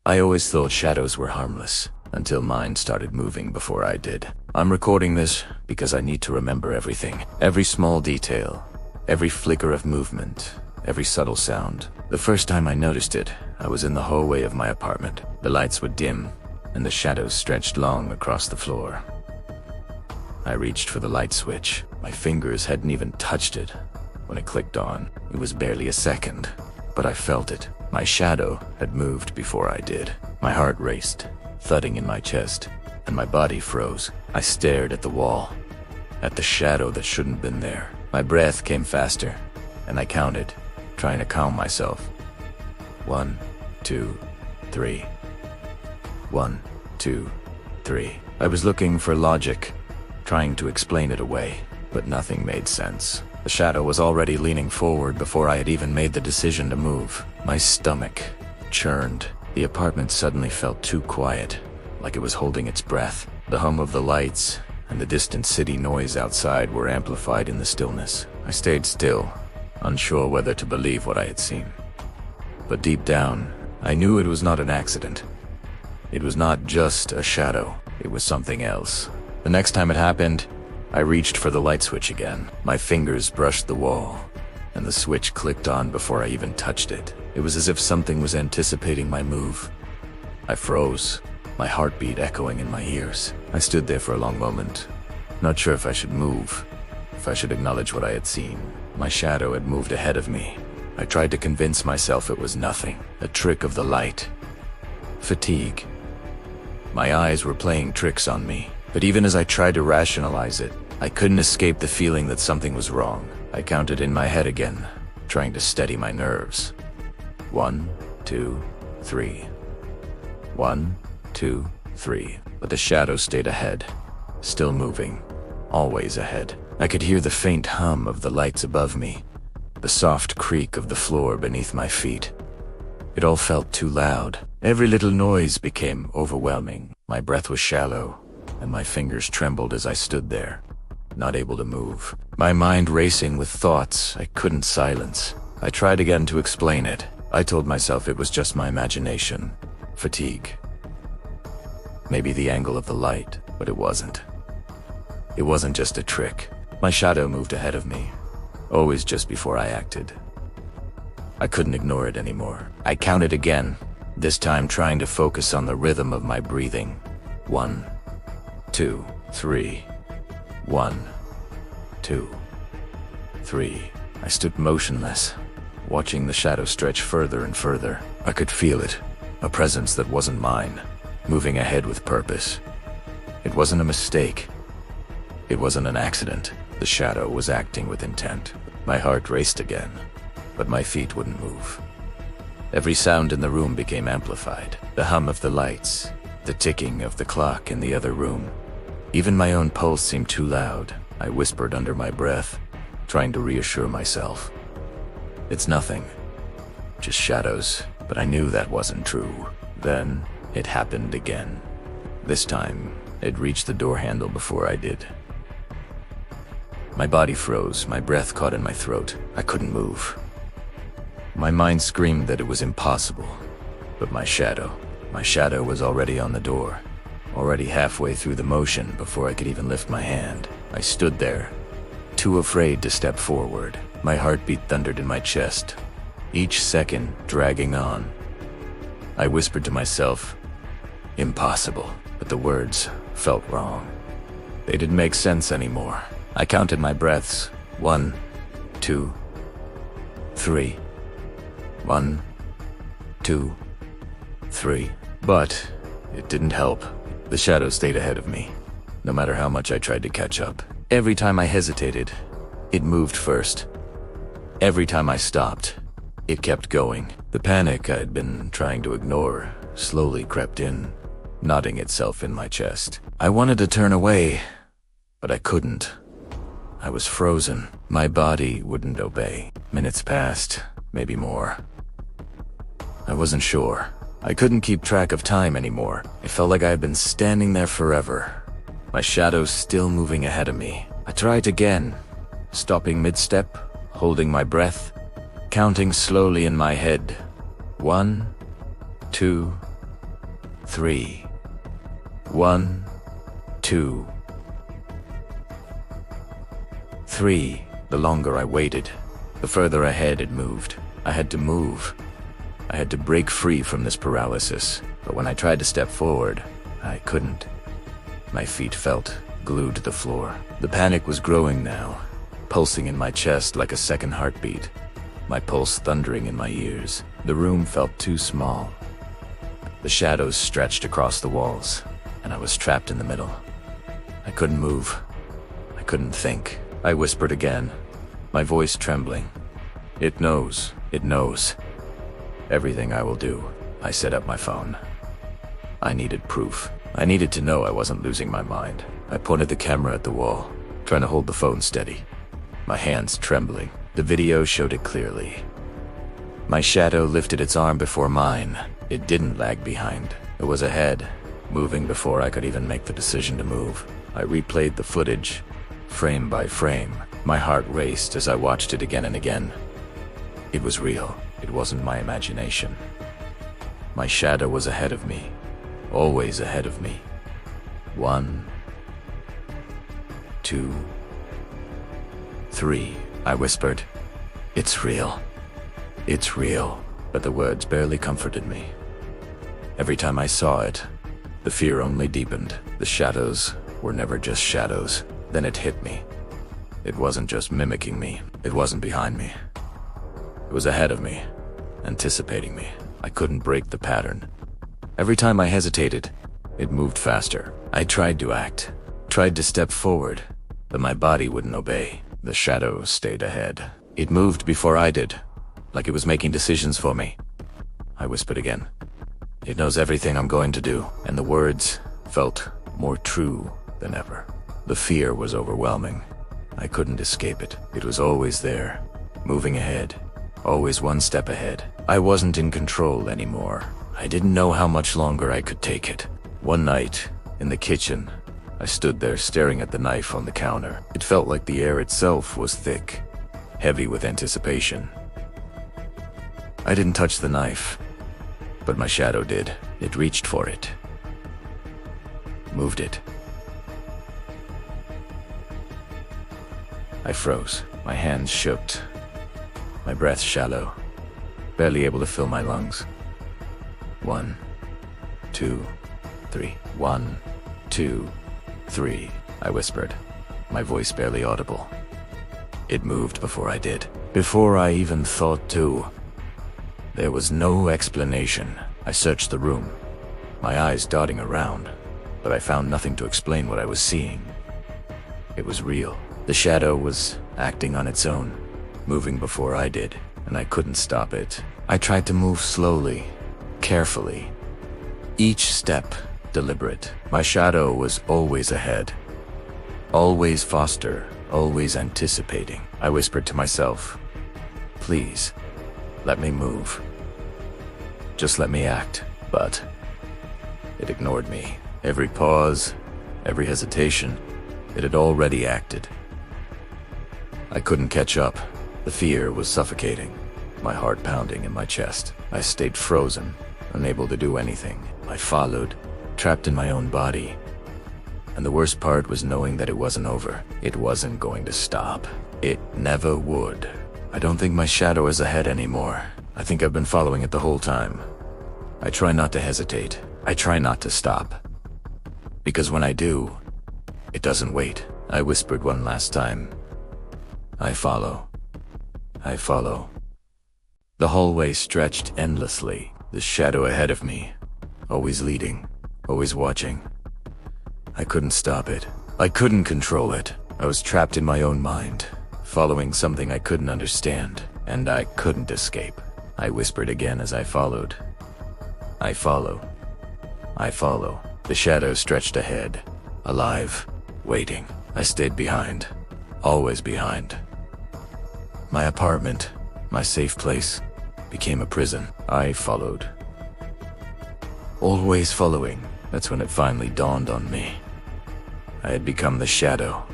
I always thought shadows were harmless, until mine started moving before I did. I'm recording this because I need to remember everything. Every small detail, every flicker of movement, every subtle sound. The first time I noticed it, I was in the hallway of my apartment. The lights were dim, and the shadows stretched long across the floor. I reached for the light switch. My fingers hadn't even touched it when it clicked on. It was barely a second, but I felt it. My shadow had moved before I did. My heart raced, thudding in my chest, and my body froze. I stared at the wall, at the shadow that shouldn't have been there. My breath came faster, and I counted, trying to calm myself. 1, 2, 3. 1, 2, 3. I was looking for logic, trying to explain it away, but nothing made sense. The shadow was already leaning forward before I had even made the decision to move. My stomach churned. The apartment suddenly felt too quiet, like it was holding its breath. The hum of the lights and the distant city noise outside were amplified in the stillness. I stayed still, unsure whether to believe what I had seen. But deep down, I knew it was not an accident. It was not just a shadow, it was something else. The next time it happened, I reached for the light switch again. My fingers brushed the wall, and the switch clicked on before I even touched it. It was as if something was anticipating my move. I froze, my heartbeat echoing in my ears. I stood there for a long moment, not sure if I should move, if I should acknowledge what I had seen. My shadow had moved ahead of me. I tried to convince myself it was nothing, a trick of the light. Fatigue. My eyes were playing tricks on me, but even as I tried to rationalize it, I couldn't escape the feeling that something was wrong. I counted in my head again, trying to steady my nerves. 1, 2, 3. 1, 2, 3. But the shadow stayed ahead, still moving, always ahead. I could hear the faint hum of the lights above me, the soft creak of the floor beneath my feet. It all felt too loud. Every little noise became overwhelming. My breath was shallow, and my fingers trembled as I stood there, not able to move. My mind racing with thoughts I couldn't silence. I tried again to explain it. I told myself it was just my imagination. Fatigue. Maybe the angle of the light, but it wasn't. It wasn't just a trick. My shadow moved ahead of me, always just before I acted. I couldn't ignore it anymore. I counted again, this time trying to focus on the rhythm of my breathing. 1, 2, 3. 1, 2, 3. I stood motionless, watching the shadow stretch further and further. I could feel it, a presence that wasn't mine, moving ahead with purpose. It wasn't a mistake. It wasn't an accident. The shadow was acting with intent. My heart raced again, but my feet wouldn't move. Every sound in the room became amplified. The hum of the lights, the ticking of the clock in the other room. Even my own pulse seemed too loud. I whispered under my breath, trying to reassure myself. It's nothing, just shadows. But I knew that wasn't true. Then it happened again. This time, it reached the door handle before I did. My body froze, my breath caught in my throat. I couldn't move. My mind screamed that it was impossible. But my shadow was already on the door, already halfway through the motion before I could even lift my hand. I stood there, too afraid to step forward. My heartbeat thundered in my chest, each second dragging on. I whispered to myself, impossible, but the words felt wrong. They didn't make sense anymore. I counted my breaths. 1, 2, 3. 1, 2, 3. But it didn't help. The shadow stayed ahead of me, no matter how much I tried to catch up. Every time I hesitated, it moved first. Every time I stopped, it kept going. The panic I'd been trying to ignore slowly crept in, knotting itself in my chest. I wanted to turn away, but I couldn't. I was frozen. My body wouldn't obey. Minutes passed, maybe more. I wasn't sure. I couldn't keep track of time anymore. It felt like I had been standing there forever, my shadow still moving ahead of me. I tried again, stopping mid-step, holding my breath, counting slowly in my head. 1, 2, 3. 1, 2, 3. The longer I waited, the further ahead it moved. I had to move. I had to break free from this paralysis, but when I tried to step forward, I couldn't. My feet felt glued to the floor. The panic was growing now, pulsing in my chest like a second heartbeat, my pulse thundering in my ears. The room felt too small. The shadows stretched across the walls, and I was trapped in the middle. I couldn't move. I couldn't think. I whispered again, my voice trembling. It knows. It knows. Everything I will do. I set up my phone. I needed proof. I needed to know I wasn't losing my mind. I pointed the camera at the wall, trying to hold the phone steady, my hands trembling. The video showed it clearly. My shadow lifted its arm before mine. It didn't lag behind. It was ahead, moving before I could even make the decision to move. I replayed the footage, frame by frame. My heart raced as I watched it again and again. It was real. It wasn't my imagination. My shadow was ahead of me, always ahead of me. 1, 2, 3, I whispered. It's real. It's real. But the words barely comforted me. Every time I saw it, the fear only deepened. The shadows were never just shadows. Then it hit me. It wasn't just mimicking me. It wasn't behind me. It was ahead of me, anticipating me. I couldn't break the pattern. Every time I hesitated, it moved faster. I tried to act, tried to step forward, but my body wouldn't obey. The shadow stayed ahead. It moved before I did, like it was making decisions for me. I whispered again. It knows everything I'm going to do, and the words felt more true than ever. The fear was overwhelming. I couldn't escape it. It was always there, moving ahead, always one step ahead. I wasn't in control anymore. I didn't know how much longer I could take it. One night, in the kitchen, I stood there staring at the knife on the counter. It felt like the air itself was thick, heavy with anticipation. I didn't touch the knife, but my shadow did. It reached for it, moved it. I froze. My hands shook, my breath shallow, barely able to fill my lungs. 1, 2, 3. 1, 2, 3, I whispered, my voice barely audible. It moved before I did, before I even thought to. There was no explanation. I searched the room, my eyes darting around, but I found nothing to explain what I was seeing. It was real. The shadow was acting on its own, moving before I did, and I couldn't stop it. I tried to move slowly, carefully, each step deliberate. My shadow was always ahead, always faster, always anticipating. I whispered to myself, please, let me move. Just let me act. But it ignored me. Every pause, every hesitation, it had already acted. I couldn't catch up. The fear was suffocating, my heart pounding in my chest. I stayed frozen, unable to do anything. I followed, trapped in my own body. And the worst part was knowing that it wasn't over. It wasn't going to stop. It never would. I don't think my shadow is ahead anymore. I think I've been following it the whole time. I try not to hesitate. I try not to stop. Because when I do, it doesn't wait. I whispered one last time. I follow. I follow. The hallway stretched endlessly, the shadow ahead of me, always leading, always watching. I couldn't stop it. I couldn't control it. I was trapped in my own mind, following something I couldn't understand, and I couldn't escape. I whispered again as I followed. I follow. I follow. The shadow stretched ahead, alive, waiting. I stayed behind, always behind. My apartment, my safe place, became a prison. I followed. Always following. That's when it finally dawned on me. I had become the shadow,